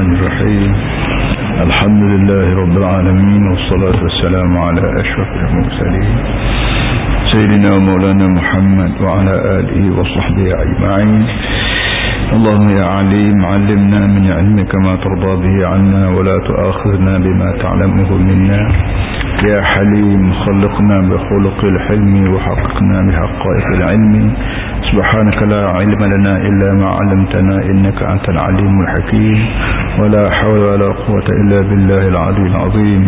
الرحمن الرحيم الحمد لله رب العالمين والصلاة والسلام على أشرف المرسلين سيدنا ومولانا محمد وعلى آله وصحبه أجمعين. اللهم يا عليم علمنا من علمك ما ترضى به عنا ولا تؤاخذنا بما تعلمه منا. يا حليم خلقنا بخلق الحلم وحققنا بحقائق العلم. سبحانك لا علم لنا إلا ما علمتنا إنك أنت العليم الحكيم. ولا حول ولا قوة إلا بالله العلي العظيم.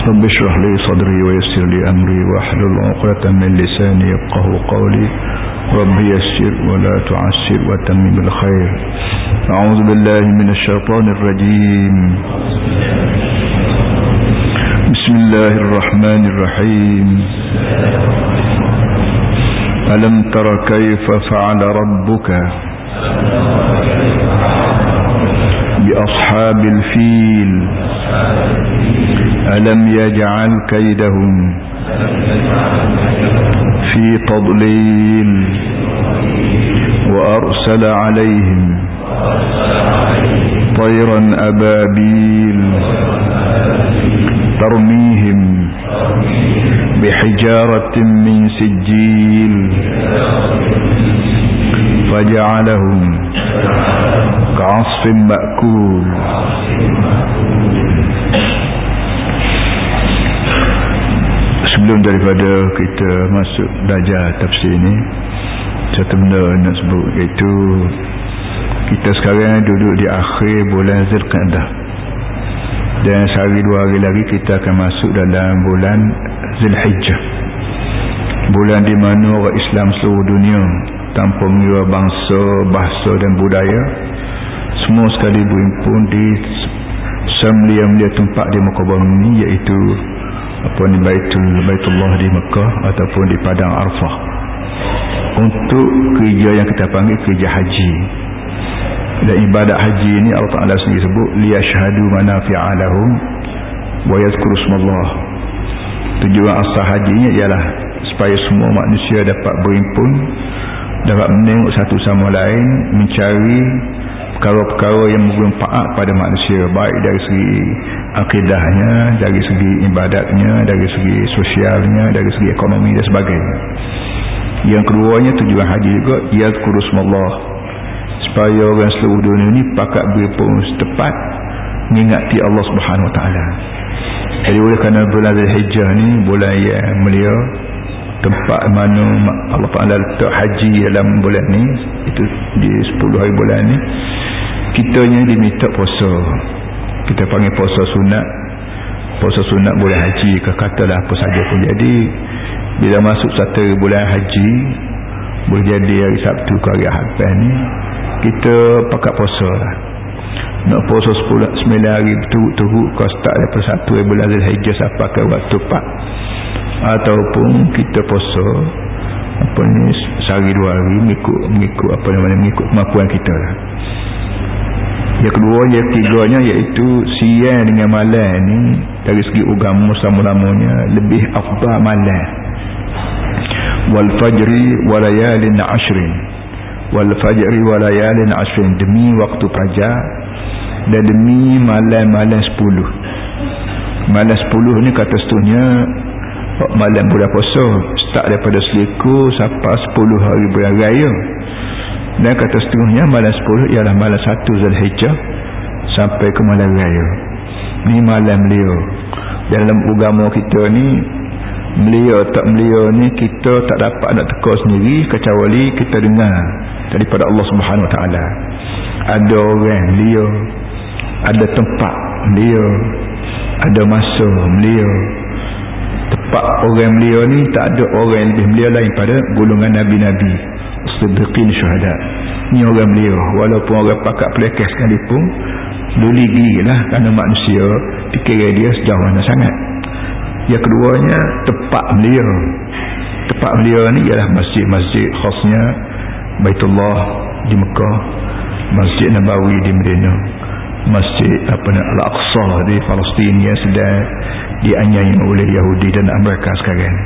رب اشرح لي صدري ويسر لي أمري واحلل عقدة من لساني يفقهوا قولي. رب يسر ولا تعسر وتمم بالخير. أعوذ بالله من الشيطان الرجيم. بسم الله الرحمن الرحيم. ألم تر كيف فعل ربك بأصحاب الفيل ألم يجعل كيدهم في تضليل وأرسل عليهم طيرا أبابيل ترميهم بحجارة من سجيل فجعلهم كعصف مأكول. Sebelum daripada kita masuk belajar tafsir ni, satu benda nak sebut, iaitu kita sekarang duduk di akhir bulan Zulqa'dah, dan sehari dua hari lagi kita akan masuk dalam bulan Zulhijjah, bulan di mana orang Islam seluruh dunia tanpa mengira bangsa, bahasa dan budaya, semua sekali berhimpun di semulia-mulia tempat di muka bumi ni, iaitu ni Baitullah di Mekah ataupun di Padang Arafah, untuk kerja yang kita panggil kerja haji. Dan ibadat haji ini Allah Ta'ala sendiri sebut liyashhadu manafi'a lahum wa yadhkuru ismallah. Tujuan asal hajinya ialah supaya semua manusia dapat berhimpun, dapat menengok satu sama lain, mencari perkara-perkara yang bermanfaat pada manusia, baik dari segi akidahnya, dari segi ibadatnya, dari segi sosialnya, dari segi ekonomi dan sebagainya. Yang keduanya, tujuan haji juga yadhkuru ismallah, supaya orang seluruh dunia ni pakat berhimpun setepat mengingati Allah Subhanahu Wa Taala. Jadi oleh kerana bulan Zulhijjah ni bulan yang mulia, tempat mana Allah Ta'ala letak haji dalam bulan ni, itu di 10 hari bulan ni, kitanya diminta puasa. Kita panggil puasa sunat. Puasa sunat bulan haji ke, katalah apa saja pun. Jadi bila masuk satu bulan haji, boleh jadi hari Sabtu ke hari Ahad ni, kita pakat puasa lah. Nak puasa 9 hari berturut-turut, kau start daripada 1 bulan Zulhijjah sampai ke waktu 4, ataupun kita puasa sehari 2 hari mengikut kemampuan kita lah. Yang kedua, yang ketiganya, iaitu siang dengan malam ni dari segi agama selama-lamanya lebih afdal malam. Wal fajri wa layalin ashrin, wal fajri wa layalin ashrin, demi waktu fajar dan demi malam-malam 10. Malam 10 ni kata seterusnya malam bulan puasa, start daripada selikur sampai 10 hari bulan raya. Dan kata seterusnya malam 10 ialah malam 1 Zulhijjah sampai ke malam raya. Ni malam beliau. Dalam agama kita ni, beliau tak beliau ni kita tak dapat nak teka sendiri, kecuali kita dengar daripada Allah Subhanahu Wa Taala. Ada orang beliau, ada tempat beliau, ada masa beliau. Tempat orang beliau ni tak ada orang yang lebih beliau lain pada golongan nabi-nabi, siddiqin, syuhada. Ni orang beliau, walaupun orang pakat pelekeh sekalipun, boleh gigilah kerana manusia dikira dia sejauh mana sangat. Yang keduanya, tempat beliau. Tempat beliau ni ialah masjid-masjid khasnya Baitullah di Mekah, Masjid Nabawi di Madinah, Masjid Al-Aqsa di Palestin yang sedang dianiaya oleh Yahudi dan Amerika sekarang.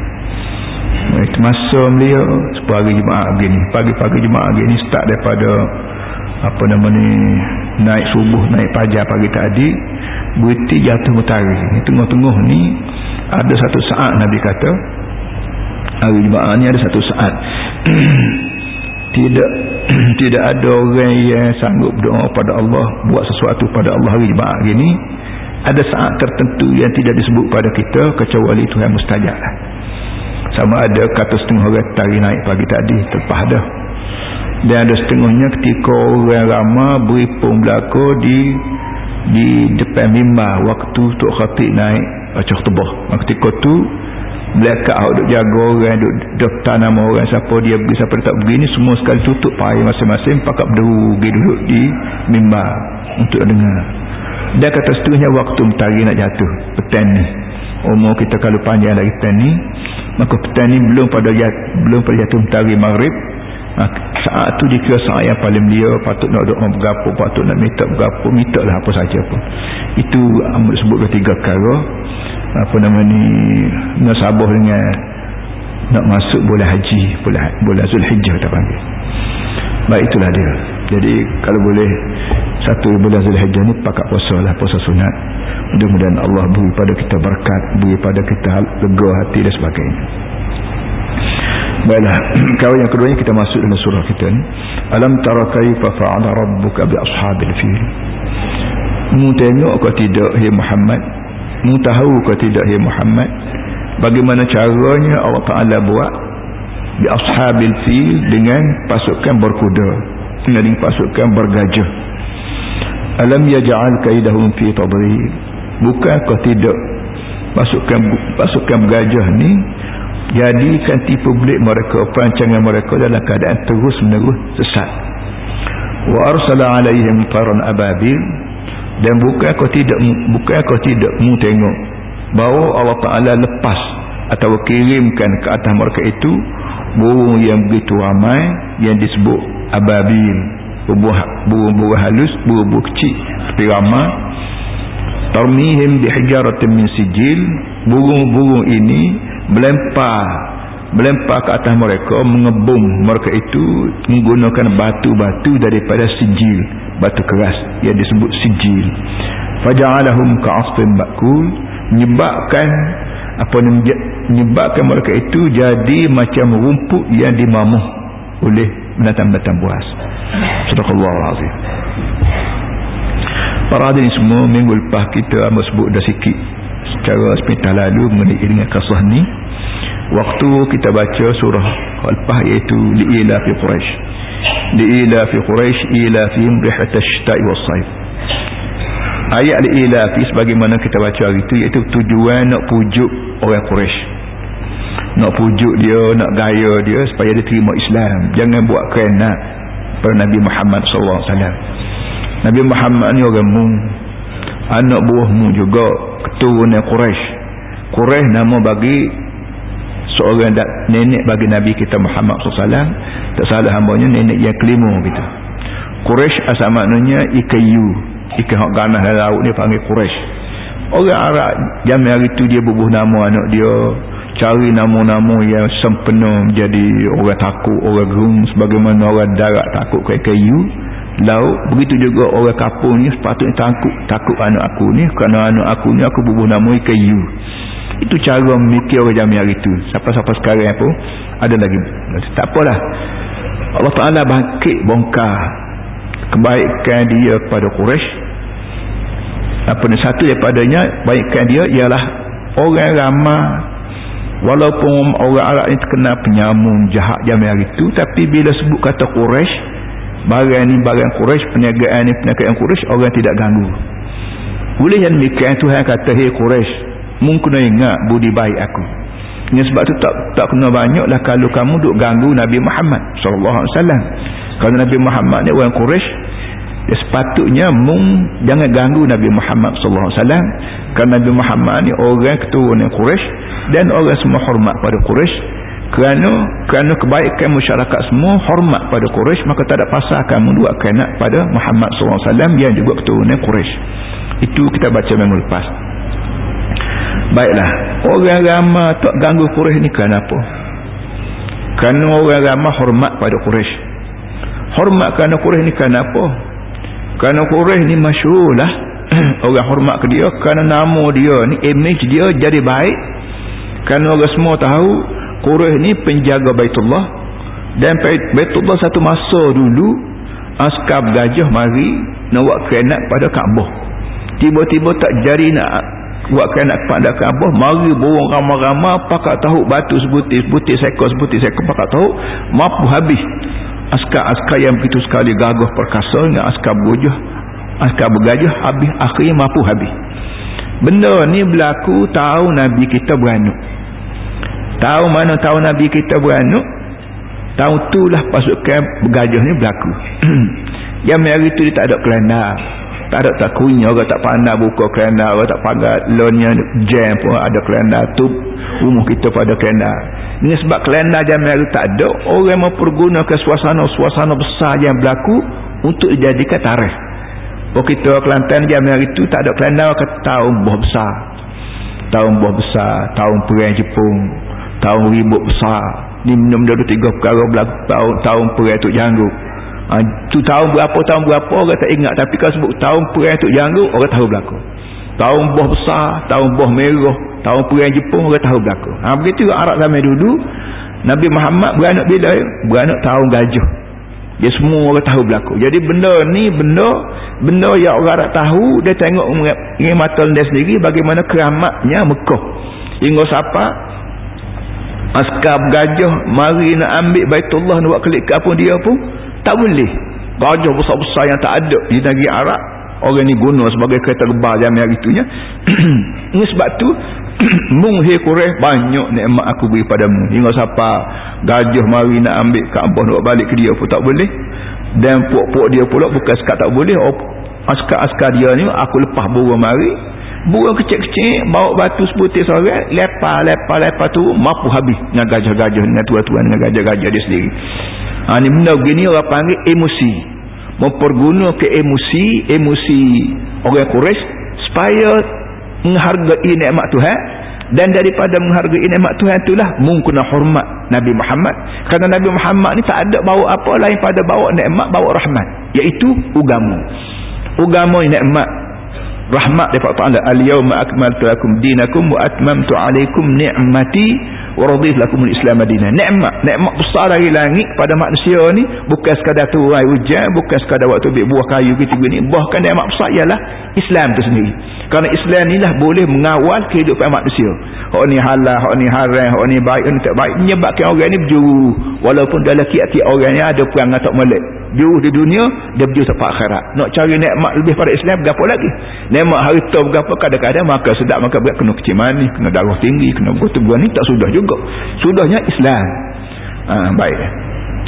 Itu masa beliau hari Jumaat begini, pagi-pagi Jumaat begini, start daripada apa nama ni, naik subuh, naik fajar pagi tadi, berhenti jatuh matahari ni, tengah-tengah ni ada satu saat Nabi kata hari Jumaat ni ada satu saat tidak ada orang yang sanggup berdoa pada Allah, buat sesuatu pada Allah hari Jumaat gini. Ada saat tertentu yang tidak disebut pada kita kecuali itu yang mustajab. Sama ada kata setengah orang tari naik pagi tadi terlepas dah, dan ada setengahnya ketika orang ramai beri pun berlaku di depan mimbar waktu Tok Khatib naik baca khutbah. Ketika tu belakang duk jaga orang, duk daftar nama orang, siapa dia pergi siapa dia tak pergi ni, semua sekali tutup pakai masing-masing, pakat berdiri pergi duduk di mimbar untuk dengar. Dia kata setengahnya waktu mentari nak jatuh petang ni, umur kita kalau panjang lagi petang ni, maka petang ni belum pada jatuh mentari maghrib. Saat tu dikira saat yang paling mulia, patut nak doa berapa, patut nak minta berapa, minta lah apa saja pun. Itu amat sebut bertiga perkara, apa nama ni, nasabah dengan nak masuk bulan haji, bulan Zulhijjah kita panggil. Baik, itulah dia. Jadi kalau boleh satu bulan Zulhijjah ni pakat puasa lah, puasa sunat. Mudah-mudahan Allah beri pada kita berkat, beri pada kita lega hati dan sebagainya. Baiklah, kalau yang keduanya kita masuk dalam surah kita ni, alam tara kaifa fa'ala rabbuka bi ashabil fil. Mu tengok ke tidak hai Muhammad, mu tahu ke tidak hai Muhammad, bagaimana caranya Allah Taala buat bi ashabil fil, dengan pasukan berkuda, dengan pasukan bergajah. Alam yaj'al kaidahum fi tadrib, bukankah tidak pasukan bergajah ni jadikan tipu belik mereka, perancangan mereka dalam keadaan terus menerus sesat. Wa arsala alaihim taran ababil, dan bukankah tidak mu tengok bahawa Allah Taala lepas atau kirimkan ke atas mereka itu burung yang begitu ramai yang disebut ababil, burung halus, burung kecil tapi ramai. Tarmihim bihijaratin min sijil, burung-burung ini melempar ke atas mereka, mengebum mereka itu menggunakan batu-batu daripada sijil, batu keras yang disebut sijil. Faja'alahum ka'asfin ma'kul, menyebabkan mereka itu jadi macam rumput yang dimamuh oleh binatang-binatang buas. Sadaqallahul azim. Para hadirin semua, minggu lepas kita sebut dah sikit secara sepintas lalu mengenai dengan kisah ni, waktu kita baca surah Al-Fah, iaitu li'ila fi Quraisy, li'ila fi Quraisy ilafihim rihlatash shita'i was-sayf. Ayat li'ila fi sebagaimana kita baca hari itu, iaitu tujuan nak pujuk orang Quraisy, nak pujuk dia, nak gaya dia supaya dia terima Islam. Jangan buat khianat pada Nabi Muhammad sallallahu alaihi wasallam. Nabi Muhammad ni orang mu, anak buahmu juga, keturunan Quraisy. Quraisy nama bagi seorang nenek bagi Nabi kita Muhammad SAW. Tak salah hambanya nenek yang kelima gitu. Quraisy asal maknanya ikayu, ikan hak ganas dalam laut ni panggil Quraisy. Orang Arab zaman hari tu dia bubuh nama anak dia, cari nama-nama yang sempena menjadi orang takut, orang gerung, sebagaimana orang darat takut ke kayu laut. Begitu juga orang kampung ni sepatutnya takut anak aku ni, kerana anak aku ni aku bubuh nama kayu. Itu cara memikir orang zaman hari tu. Siapa-siapa sekarang pun ada lagi. Tak apalah, Allah Ta'ala bangkit bongkar kebaikan dia kepada Quraisy. Apa ni, satu daripadanya kebaikan dia ialah orang ramai, walaupun orang Arab ni terkenal penyamun jahat zaman hari tu, tapi bila sebut kata Quraisy, barang ni barang Quraisy, perniagaan ni perniagaan Quraisy, orang tidak ganggu. Boleh yang demikian Tuhan kata, hei Quraisy, mungkin kena ingat budi baik aku. Ini sebab tu tak kena banyaklah kalau kamu duk ganggu Nabi Muhammad sallallahu alaihi wasallam. Kalau Nabi Muhammad ni orang Quraisy, ya sepatutnya jangan ganggu Nabi Muhammad sallallahu alaihi wasallam, kerana Nabi Muhammad ni orang keturunan Quraisy dan orang semua hormat pada Quraisy. Kerana kebaikan masyarakat semua hormat pada Quraisy, maka tak ada pasal kamu buat khianat pada Muhammad sallallahu alaihi wasallam yang juga keturunan Quraisy. Itu kita baca minggu lepas. Baiklah, orang ramai tak ganggu Quraisy ni kerana apa? Kerana orang ramai hormat pada Quraisy. Hormat kerana Quraisy ni kerana apa? Kerana Quraisy ni masyhur lah. Orang hormat ke dia kerana nama dia ni, image dia jadi baik. Kerana orang semua tahu Quraisy ni penjaga Baitullah. Dan Baitullah satu masa dulu askar gajah mari nak buat khianat pada Kaabah. Tiba-tiba tak jadi nak buat khianat pada Kaabah, mari borong ramai-ramai pakat tahu batu sebutir seekor pakat tahu, mampu habis askar-askar yang begitu sekali gagah perkasa dengan askar bergajah, habis akhirnya mampu habis. Benda ni berlaku tahun Nabi kita beranak. Tahu mana tahun Nabi kita beranak? Tahun itulah pasukan bergajah ni berlaku. Yang hari tu dia tak ada kelendar, tak ada tak kunyah, orang tak pandai buka kelendar, orang tak pandai loannya jam pun ada kelendar tu, rumah kita pada kelendar. Ini sebab kelendar zaman hari tak ada, orang mempergunakan suasana besar yang berlaku untuk dijadikan tarikh. Kalau kita Kelantan zaman hari tu tak ada kelendar, kata tahun buah besar, tahun perang Jepun, tahun ribut besar. Ni benda-benda 3 perkara berlaku tahun perang Tok Janggut. Tu tahun berapa orang tak ingat, tapi kalau sebut tahun perang Tok Janggut orang tahu berlaku. Tahun buah besar, tahun buah merah, tahun perang Jepun orang tahu berlaku. Begitu Arab zaman dulu. Nabi Muhammad beranak bila? Beranak tahun gajah. Dia semua orang tahu berlaku. Jadi benda ni benda yang orang tak tahu, dia tengok dengan mata dia sendiri bagaimana keramatnya Mekah. Hingga siapa askar bergajah mari nak ambil Baitullah, nak buat kelik ke apa dia pun tak boleh. Gajah besar-besar yang tak ada di negeri Arab, orang ni guna sebagai kereta rebah zaman hari itunya. Ini sebab tu munghi Quraisy, banyak nikmat aku beri padamu. Hingga siapa gajah mari nak ambil Kaabah, nak balik ke dia pun tak boleh. Dan puak-puak dia pula bukan sekat tak boleh, askar-askar dia ni aku lepas burung mari, burung kecil-kecil bawa batu sebutir sorang, lepas tu mampu habis dengan gajah-gajah, dengan tuan-tuan, dengan gajah-gajah dia sendiri. Ni benda begini orang panggil emosi. Mempergunakan emosi orang Quraisy supaya menghargai nikmat Tuhan. Dan daripada menghargai nikmat Tuhan itulah mungkin hormat Nabi Muhammad. Kerana Nabi Muhammad ni tak ada bawa apa lain pada bawa nikmat, bawa rahmat, iaitu agama nikmat, rahmat daripada Allah. Al-yawma akmaltu lakum dinakum wa atmamtu alaikum ni'mati wa raditu lakum al-islam madinah. Nikmat besar dari langit pada manusia ni bukan sekadar turun hujan, bukan sekadar waktu ambil buah kayu gitu ni. Bahkan nikmat besar ialah Islam tu sendiri. Kerana Islam ni lah boleh mengawal kehidupan manusia. Hak ni halal, hak ni haram, hak ni baik, hak ni tak baik, menyebabkan orang ni berjuru. Walaupun dalam kiat-kiat orang ni ada perang atau molek, juru di dunia, dia berjuru sampai akhirat. Nak cari nikmat lebih pada Islam berapa lagi? Nikmat harta berapa? Kadang-kadang maka sedap, maka berat, kena kecil manis, kena darah tinggi, kena bertubuhan ni tak sudah juga. Sudahnya Islam. Baik.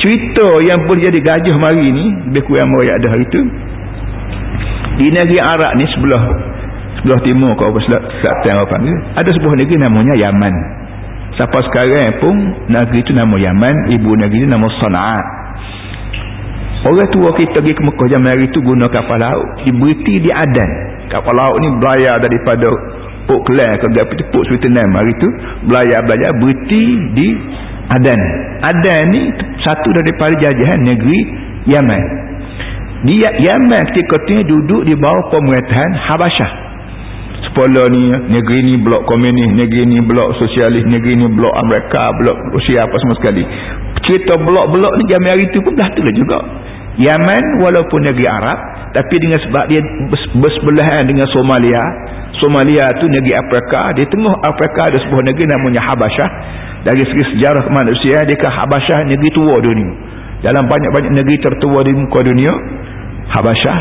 Cerita yang boleh jadi gajah mari ni lebih kurang yang ada hari tu. Di negeri Arab ni sebelah timur kau selatan apa ni, ada sebuah negeri namanya Yaman. Siapa sekarang pun negeri itu nama Yaman, ibu negeri itu nama Sana'a. Orang tua kita pergi ke Mekah zaman hari itu guna kapal laut, diberhenti di Adan. Kapal laut ni belayar daripada Port Klang ke Port Swettenham hari itu, belayar berhenti di Adan. Adan ni satu daripada jajahan negeri Yaman. Di Yaman ketika itu duduk di bawah pemerintahan Habasyah. Sepola ni negeri ni blok komunis, negeri ni blok sosialis, negeri ni blok Amerika, blok Rusia, apa semua sekali. Cerita blok-blok ni zaman hari itu pun belah tu lah juga. Yaman walaupun negeri Arab, tapi dengan sebab dia bersebelahan dengan Somalia. Somalia tu negeri Afrika, di tengah Afrika ada sebuah negeri namanya Habasyah. Dari segi sejarah manusia, dia Habasyah negeri tua dunia. Dalam banyak-banyak negeri tertua di muka dunia, Habasyah,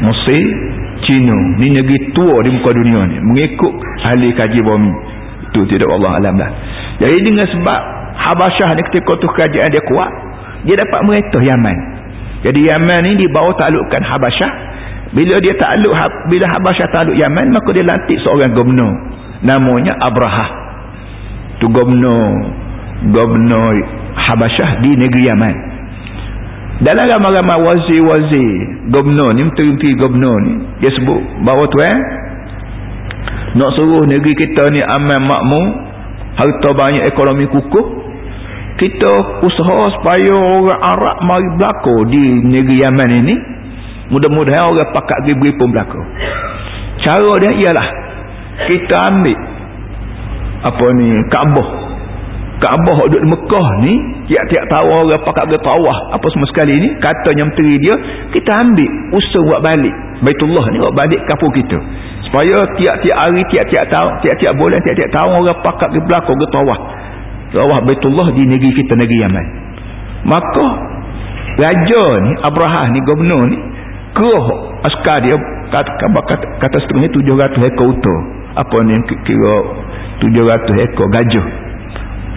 Mesir, Cina ni negeri tua di muka dunia ni mengikut ahli kaji bumi itu, tidak Allah alam dah. Jadi dengan sebab Habasyah ni ketika tu kerajaan dia kuat, dia dapat merintah Yaman. Jadi Yaman ni di bawah taklukan Habasyah. Bila Habasyah takluk Yaman, maka dia lantik seorang gubernur namanya Abrahah. Tu gubernur Habasyah di negeri Yaman. Dalam ramai-ramai wazir-wazir gubernur ni, menteri gubernur ni, dia sebut bahawa tuan nak suruh negeri kita ni aman makmur, harta banyak, ekonomi kukuh, kita usaha supaya orang Arab mari berlaku di negeri Yaman ini. Mudah-mudahan orang pakat beri pun berlaku. Cara dia ialah kita ambil apa ni, Kaabah duduk di Mekah ni, tiap-tiap tahun orang pakat ke tawaf apa semua sekali ni, katanya menteri dia, kita ambil usaha buat balik Baitullah ni, buat balik kampung kita, supaya tiap-tiap hari, tiap-tiap tahun, tiap-tiap bulan, tiap-tiap tahun orang pakat ke belakang ke tawaf Baitullah di negeri kita, negeri Yaman. Maka raja ni, Abrahah ni, gubernur ni, keruh askar dia, kata setengahnya 700 ekor unta, apa ni kira 700 ekor gajah,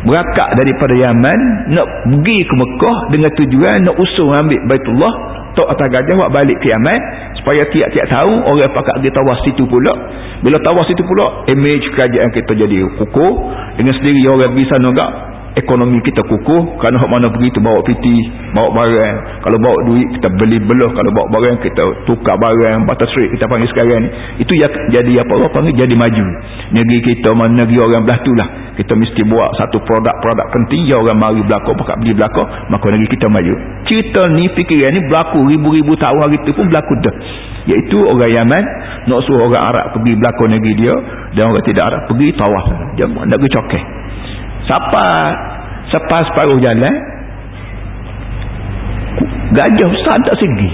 berakak daripada Yaman nak pergi ke Mekah dengan tujuan nak usul ambil Baitullah, tok atas gajah buat balik ke Yaman, supaya tiap-tiap tahun orang pakat pergi tawaf situ pula. Bila tawaf situ pula, image kerajaan kita jadi kukuh, dengan sendiri orang pergi sana gak, ekonomi kita kukuh, kerana hak mana pergi tu bawa piti, bawa barang, kalau bawa duit kita beli belah, kalau bawa barang kita tukar barang, batas rate kita panggil sekarang ni, itu jadi apa orang panggil, jadi maju negeri kita. Mana negeri orang belah tu lah, kita mesti buat satu produk penting, ya orang mari belakang, pakat beli belakang, maka negeri kita maju. Cerita ni, fikiran ni berlaku ribu-ribu tahun, hari tu pun berlaku dah, iaitu orang Yaman nak suruh orang Arab pergi belakang negeri dia, dan orang tidak Arab pergi tawaf, dia nak pergi cokeh. Sampai separuh jalan, gajah besar tak segi,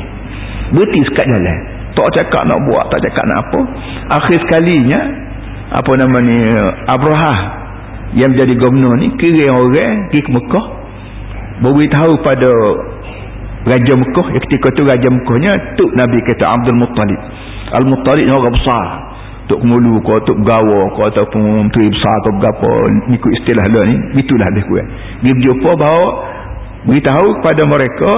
berhenti sekat jalan, tak cakap nak buat, tak cakap nak apa. Akhir sekalinya, apa nama ni, Abrahah yang menjadi gubernur ni kirim orang pergi ke Mekah, beritahu pada Raja Mekah. Ketika tu Raja Mekahnya Tuk Nabi kita Abdul Muttalib. Al-Muttalib ni orang besar, Tuk Mulu kau, Tuk Gawa kau, ataupun Menteri Besar atau berapa, ikut istilah dia ni, itulah lebih kurang. Dia berjumpa bahawa, beritahu kepada mereka,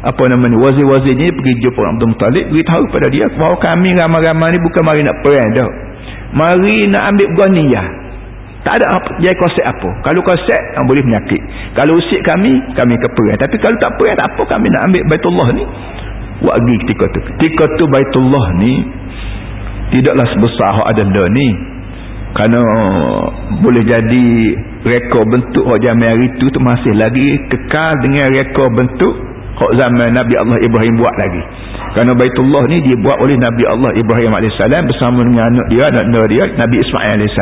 apa namanya, wazir-wazir ni pergi jumpa Abdul Muttalib, beritahu kepada dia bahawa kami ramai-ramai ni bukan mari nak perang dah, mari nak ambil ghaniyah. Tak ada apa, jadi konsep apa. Kalau konsep, boleh penyakit. Kalau usik kami ke perang. Tapi kalau tak perang, tak apa, kami nak ambil Baitullah ni. Buat pergi ketika tu Baitullah ni tidaklah sebesar hak ada ni, kerana boleh jadi rekod bentuk hak zaman hari tu masih lagi kekal dengan rekod bentuk hak zaman Nabi Allah Ibrahim buat lagi. Kerana Baitullah ni dibuat oleh Nabi Allah Ibrahim AS bersama dengan anak dia Nabi Ismail AS.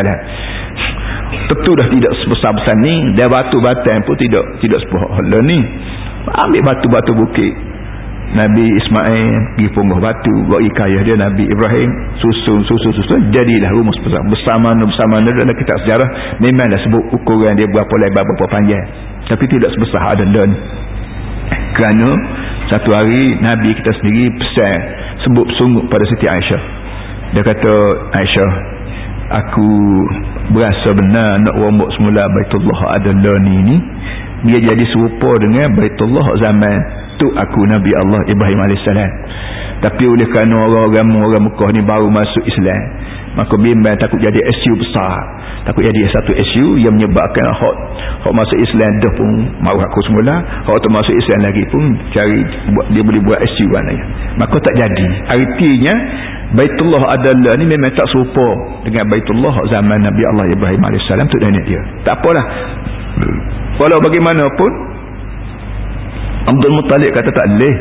Tentu dah tidak sebesar-besar ni, dan batu-batan pun tidak sebesar ni. Ambil batu-batu bukit Nabi Ismail, pergi punggah batu, buat ikayah dia Nabi Ibrahim, susun, jadilah rumah bersama dalam kitab sejarah memanglah sebut ukuran dia berapa lebar, berapa panjang, tapi tidak sebesar ada ni. Kerana satu hari Nabi kita sendiri pesan, sebut sungguh pada Siti Aisyah. Dia kata, Aisyah, aku berasa benar nak rombok semula Baitullah Adalani ni, dia jadi serupa dengan Baitullah zaman tu aku Nabi Allah Ibrahim AS. Tapi oleh kerana orang Mekah ni baru masuk Islam, maka bimbang takut jadi isu besar, takut jadi satu isu yang menyebabkan hak masuk Islam dah pun mahu aku semula, hak tu masuk Islam lagi pun cari dia boleh buat isu mana, maka tak jadi. Artinya Baitullah adalah ni memang tak serupa dengan Baitullah zaman Nabi Allah Ibrahim AS tu nenek dia. Tak apalah, walau bagaimanapun Abdul Muttalib kata tak boleh,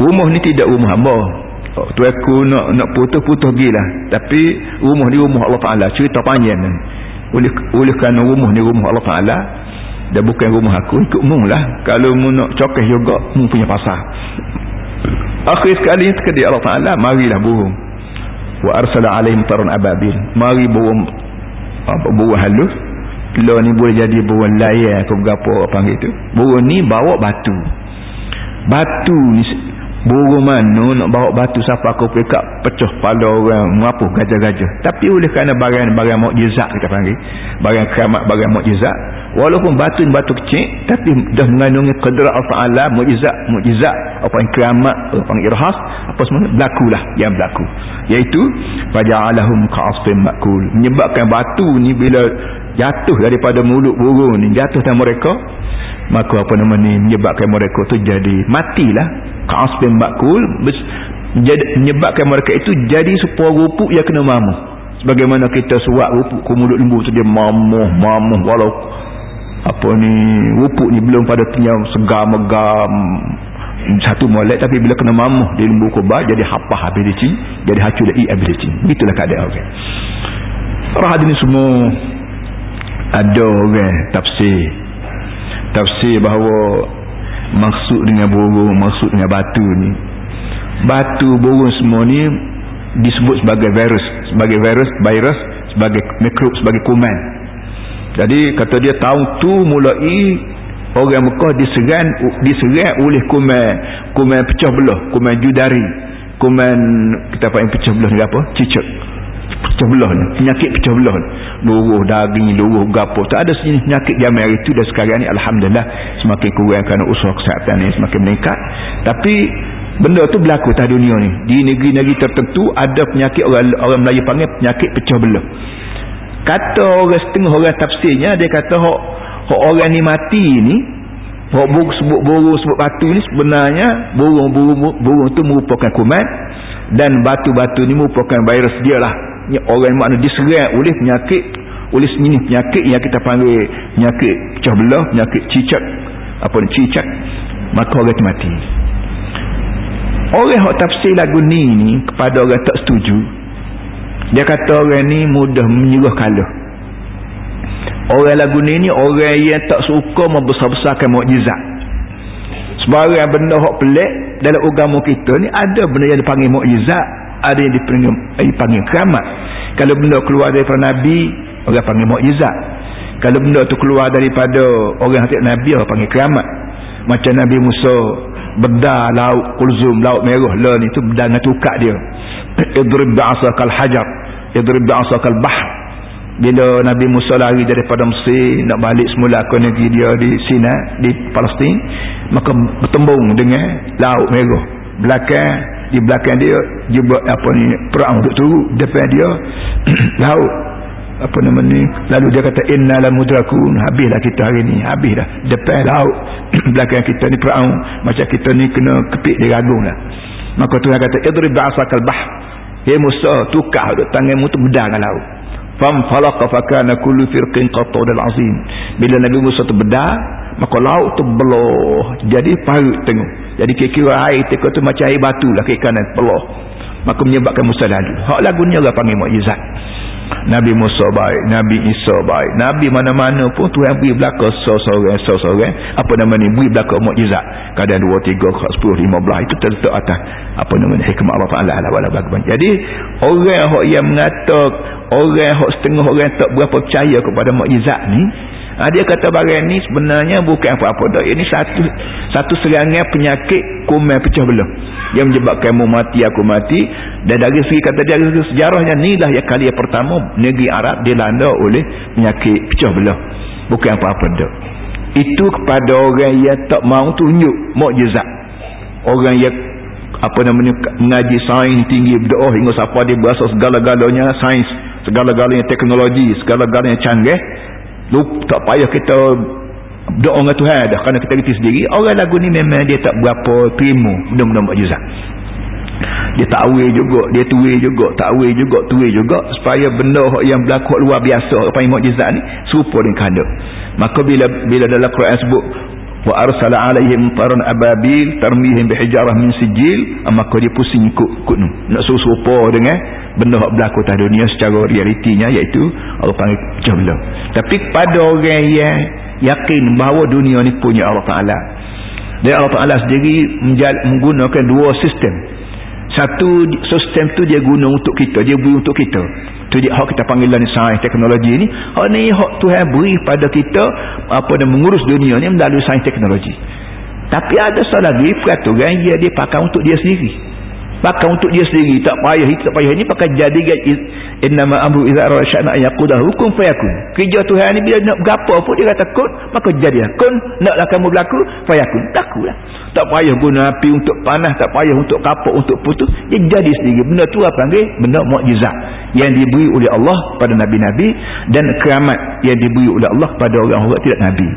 rumah ni tidak rumah hamba. Tu aku nak putus gilah, tapi rumah ni rumah Allah Ta'ala. Cerita panjang ni. Oleh kerana rumah ni rumah Allah Ta'ala dan bukan rumah aku, ikut mung lah. Kalau mu nak cokeh juga, mu punya pasar. Akhir sekali terkedi Allah Ta'ala, marilah burung. Wa arsala alaihim tarun ababil. Mari burung halus. Lo ni boleh jadi burung layar ke berapa panggil tu. Burung ni bawa batu ni, burung mana nak bawa batu siapa aku pekat pecah kepala orang apa gajah-gajah. Tapi oleh kerana barang mukjizat kita panggil, barang keramat, barang mukjizat, walaupun batu ni batu kecil, tapi dah mengandungi qadrat Allah Ta'ala, mukjizat apa yang keramat, apa yang irhas, apa semua berlakulah yang berlaku, iaitu faja'alahum ka'asfin ma'kul, menyebabkan batu ni bila jatuh daripada mulut burung ni, jatuh dalam mereka, maka apa nama ni, menyebabkan mereka tu jadi matilah, ka'asfin ma'kul, menyebabkan mereka itu jadi sebuah rupuk yang kena mamuh. Sebagaimana kita suap rupuk ke mulut lembu tu, dia mamuh walau apa ni rupuk ni belum pada tiang segar megam satu molek, tapi bila kena mamuh di lembu kubah jadi hapah habis licin, jadi hacu dah habis licin. Begitulah keadaan orang. Orang hadis ni semua ada orang tafsir bahawa maksud dengan burung, maksud dengan batu ni, batu burung semua ni disebut sebagai virus, sebagai mikrob, sebagai kuman. Jadi kata dia tahun tu mulai orang Mekah diserang oleh kuman pecah belah, kuman judari, kuman kita panggil pecah belah ni apa? Cicak. Pecah belah ni, penyakit pecah belah ni. Luruh daging, luruh gapo. Tak ada sejenis penyakit zaman hari tu, dan sekarang ni alhamdulillah semakin kurang kerana usaha kesihatan ni semakin meningkat. Tapi benda tu berlaku atas dunia ni. Di negeri-negeri tertentu ada penyakit orang Melayu panggil penyakit pecah belah. Kata orang setengah orang tafsirnya, dia kata hok orang ni mati ni, hok burung sebut batu ni sebenarnya burung tu merupakan kuman, dan batu-batu ni merupakan virus dia lah. Orang makna diserang oleh penyakit, oleh sejenis penyakit yang kita panggil penyakit pecah belah, penyakit cicak, maka orang tu mati. Orang yang tafsir lagu ni kepada orang tak setuju, dia kata orang ni mudah menyerah kalah. Orang lagu ni orang yang tak suka membesar-besarkan mukjizat. Sebarang benda hak pelik dalam agama kita ni, ada benda yang dipanggil mukjizat, ada yang dipanggil keramat. Kalau benda keluar daripada Nabi, orang panggil mukjizat. Kalau benda tu keluar daripada orang hati Nabi, orang panggil keramat. Macam Nabi Musa bedah laut Kulzum, laut merah lah ni, tu bedah dengan tukak dia. Idrib bi'asakal hajar, idrib bi'asakal bahr. Bila Nabi Musa lari daripada Mesir nak balik semula ke negeri dia di Sinai, di Palestin, maka bertembung dengan laut merah. Di belakang dia buat apa ni, perang untuk turun, depan dia laut apa nama ni, lalu dia kata inna la mudrakun, habislah kita hari ni, habis dah, depan laut belakang kita ni perang, macam kita ni kena kepik dia ragung lah. Maka Tuhan kata idrib ba'asakal bahr, hey Musa, tukar tanganmu tu bedah dengan laut. Fam falaqa fakana kullu firqin qat'udul azim. Bila Nabi Musa tu bedah, maka laut tu belah jadi parut tengok. Jadi kira-kira air teka tu macam air batu lah ke kanan belah. Maka menyebabkan Musa lalu. Hak lagu ni orang panggil mukjizat. Nabi Musa baik, Nabi Isa baik, Nabi mana-mana pun Tuhan beri belaka seorang apa nama ni, beri belaka mukjizat. Kadang 2, 3, 10, 15 itu terletak atas apa nama ni, hikmah Allah Taala wala bagaimana. Jadi orang hak yang mengata, orang hak setengah orang tak berapa percaya kepada mukjizat ni, dia kata barang ni sebenarnya bukan apa-apa dah. Ini satu serangan penyakit kuman pecah belah yang menyebabkan kamu mati, aku mati. Dan dari segi kata dia, dari sejarahnya inilah yang kali yang pertama negeri Arab dilanda oleh penyakit pecah belah. Bukan apa-apa dah. Itu kepada orang yang tak mahu tunjuk mukjizat. Orang yang apa namanya mengaji sains tinggi, berdoa hingga siapa dia berasa segala-galanya sains, segala-galanya teknologi, segala-galanya canggih. Tak payah kita doa dengan Tuhan dah, kerana kita reti sendiri. Orang lagu ni memang dia tak berapa terima benda-benda mukjizat. Dia takwil juga, dia tuwil juga, takwil juga, tuwil juga, supaya benda yang berlaku luar biasa apa yang mukjizat ni serupa dengan kehendak. Maka bila dalam Quran sebut wa arsala alaihim taran ababil tarmihim bihijarah min sijil, maka dia pusing ikut nak serupa dengan benda yang berlaku atas dunia secara realitinya, iaitu Allah panggil pecah belah. Tapi pada orang yang yakin bahawa dunia ni punya Allah Ta'ala, dan Allah Ta'ala sendiri menggunakan dua sistem. Satu sistem tu dia guna untuk kita, dia beri untuk kita. Tu dia hak kita panggil ni sains teknologi ni. Hak ni hak Tuhan beri pada kita apa dan mengurus dunia ni melalui sains teknologi. Tapi ada satu lagi peraturan dia pakai untuk dia sendiri. Pakai untuk dia sendiri, tak payah itu, tak payah ini, pakai jadi innama amru idza arada sya'na an yaqula hukum fayakun. Kerja Tuhan ni bila nak berapa pun dia kata kun, maka jadilah. Kun, naklah kamu berlaku, fayakun. Berlakulah. Tak payah guna api untuk panas, tak payah untuk kapuk, untuk putus, dia jadi sendiri. Benda tu apa panggil? Benda mukjizat yang diberi oleh Allah pada nabi-nabi, dan keramat yang diberi oleh Allah pada orang-orang tidak nabi.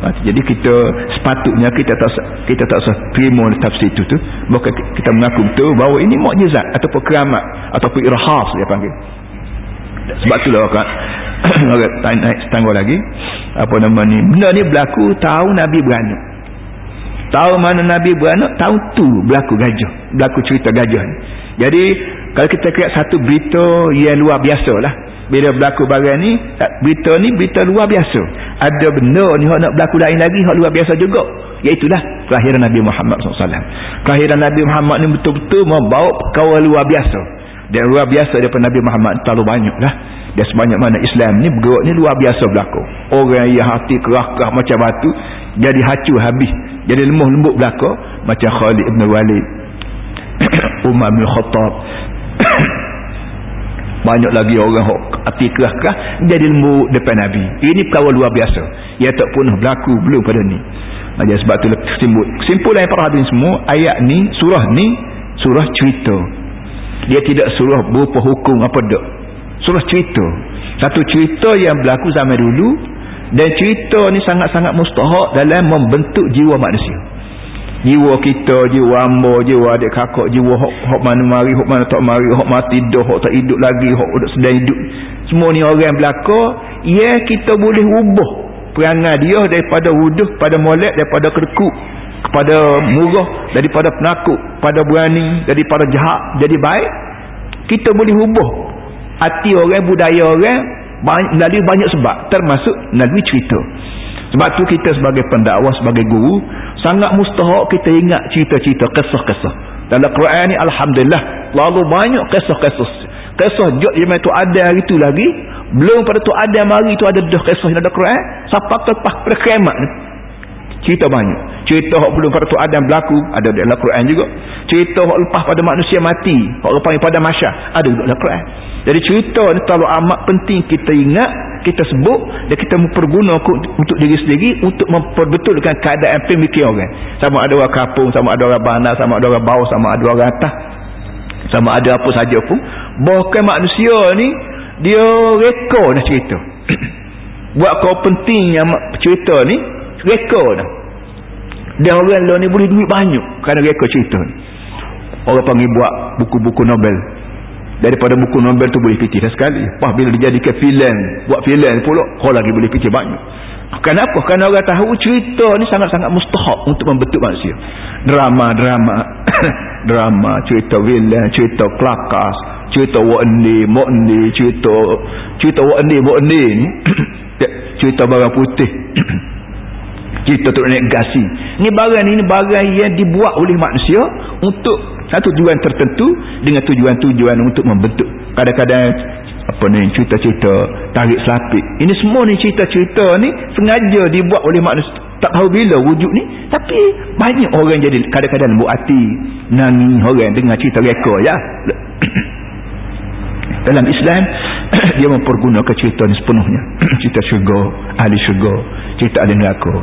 Jadi kita sepatutnya kita tak usah terima tafsir itu tu, bukan kita mengaku betul bahawa ini mukjizat ataupun keramat ataupun irhas dia panggil. Sebab itulah kan naik setangga lagi. Apa nama ni? Benda ni berlaku tahun Nabi beranak. Tahun mana Nabi beranak, tahun tu berlaku gajah. Berlaku cerita gajah ni. Jadi kalau kita lihat satu berita yang luar biasa lah. Bila berlaku barang ni, berita ni berita luar biasa. Ada benda ni yang nak berlaku lain lagi yang luar biasa juga. Iaitulah kelahiran Nabi Muhammad SAW. Kelahiran Nabi Muhammad ni betul-betul membawa perkara luar biasa. Dan luar biasa daripada Nabi Muhammad terlalu banyak lah. Dan sebanyak mana Islam ni bergerak ni luar biasa berlaku. Orang yang hati kerah-kerah macam batu jadi hancur habis, jadi lemah lembut berlaku. Macam Khalid ibn Walid, Umar bin Khattab. Banyak lagi orang hati kerah-kerah jadi lembut depan Nabi. Ini perkara luar biasa yang tak pernah berlaku belum pada ni. Jadi sebab tu kesimpulan para hadirin semua, ayat ni, surah ni surah cerita. Dia tidak surah berupa hukum apa dak. Surah cerita. Satu cerita yang berlaku zaman dulu, dan cerita ni sangat-sangat mustahak dalam membentuk jiwa manusia. Jiwa kita, jiwa hamba, jiwa adik kakak, jiwa hok mana mari, hok mana tak mari, hok mati dah, hok tak hidup lagi, hok sedang hidup. Semua ni orang belaka, ya kita boleh ubah perangai dia daripada wuduh, pada molek, daripada kedekut, kepada murah, daripada penakut, pada berani, daripada jahat jadi baik. Kita boleh ubah hati orang, budaya orang melalui banyak sebab, termasuk melalui cerita. Sebab tu kita sebagai pendakwah, sebagai guru, sangat mustahak kita ingat cerita-cerita, kisah-kisah. Dalam Quran ni alhamdulillah lalu banyak kisah-kisah. Kisah jok yang tu ada hari tu lagi, belum pada tu ada mari tu ada dah kisah dalam Quran sampai lepas pada kiamat ni. Cerita banyak. Cerita hak belum pada tu Adam berlaku ada dalam Quran juga. Cerita hak lepas pada manusia mati, hak lepas pada masyar ada juga dalam Quran. Jadi cerita ni terlalu amat penting kita ingat, kita sebut, dan kita memperguna untuk diri sendiri untuk memperbetulkan keadaan pemikiran orang. Sama ada orang kampung, sama ada orang bandar, sama ada orang bawah, sama ada orang atas, sama ada apa saja pun, bahkan manusia ni dia reka dah cerita. Buat kau pentingnya cerita ni, reka dah. Dan orang lain ni boleh duit banyak kerana reka cerita ni. Orang panggil buat buku-buku Nobel. Daripada buku Nobel tu boleh fikir dah sekali. Wah, bila dijadikan filem, buat filem pula, kau lagi boleh fikir banyak. Kenapa? Kerana orang tahu cerita ni sangat-sangat mustahak untuk membentuk manusia. Drama, drama, cerita filem, cerita kelakas, cerita wakni, cerita wakni ni, cerita barang putih. Cerita tu negasi. Ini barang yang dibuat oleh manusia untuk satu tujuan tertentu, dengan tujuan-tujuan untuk membentuk. Kadang-kadang apa ni, cerita-cerita tarik selapik. Ini semua ni cerita-cerita ni sengaja dibuat oleh manusia. Tak tahu bila wujud ni, tapi banyak orang jadi kadang-kadang lembut hati, nangis orang dengar cerita reka ya. Dalam Islam dia mempergunakan cerita ni sepenuhnya. Cerita syurga, ahli syurga, cerita ahli neraka,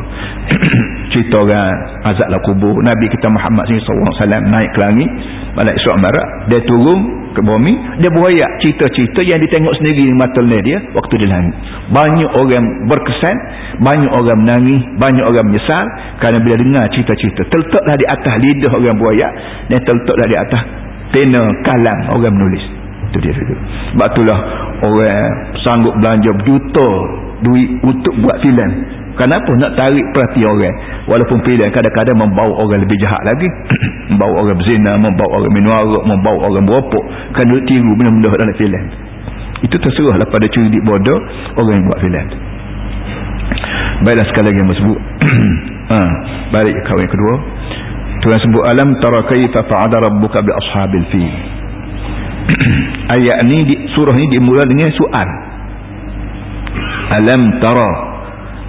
cerita orang azab la kubur. Nabi kita Muhammad SAW naik ke langit, Malaikat Isra Mi'raj, dia turun ke bumi, dia buayak cerita-cerita yang ditengok sendiri mata dia waktu di langit. Banyak orang berkesan, banyak orang menangis, banyak orang menyesal kerana bila dengar cerita-cerita. Terletaklah di atas lidah orang buayak, dan terletaklah di atas pena kalam orang menulis. Itu dia tu. Sebab itulah orang sanggup belanja berjuta duit untuk buat filem. Kenapa? Nak tarik perhatian orang. Walaupun filem kadang-kadang membawa orang lebih jahat lagi. Membawa orang berzina, membawa orang minum arak, membawa orang merokok. Kan duk tiru benda-benda dalam filem. Itu terserahlah pada cerdik bodoh orang yang buat filem. Baiklah, sekali lagi yang sebut. Balik ke kawan kedua. Tuhan sebut alam tara kaifa fa'ala rabbuka bi ashabil fil. Ayat ni surah ni dimulai dengan soal. Alam tara,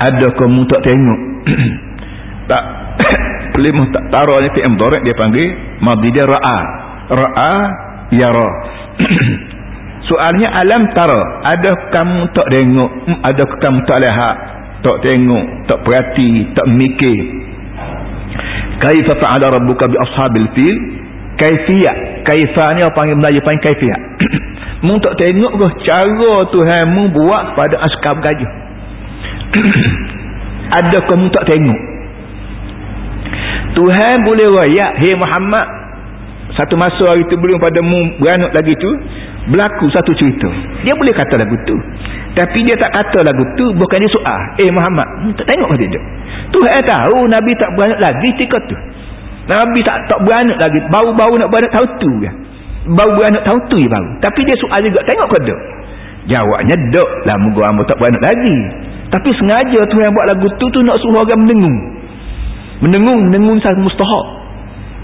ada kamu tak tengok? Tak kelimah tak tara ni fi'il mudhari' dia panggil madhi, dia ra'a yara. Soalnya alam tara, ada kamu tak tengok? Ada kamu tak lihat, tak tengok, tak perhati, tak mikir? Kaifa fa'ala rabbuka bi ashabil fil? Kaifiyah. Kaifah ni orang panggil Melayu panggil kaifiyah. Mu tak tengok ke cara Tuhanmu buat pada askar gajah? Adakah mu tak tengok? Tuhan boleh rayak, hey Muhammad, satu masa hari tu belum pada mu beranak lagi tu berlaku satu cerita. Dia boleh kata lagu tu. Tapi dia tak kata lagu tu, bukan dia soal. Muhammad, tak tengok ke tidak? Tuhan tahu Nabi tak beranak lagi ketika tu. Nabi tak beranak lagi. Baru-baru nak beranak tahun tu kan. Baru beranak tahun tu je baru. Tapi dia soal juga, tengok ke tak? Jawabnya dok lah, moga hamba tak beranak lagi. Tapi sengaja Tuhan buat lagu tu nak suruh orang mendengung. Mendengung satu mustahak.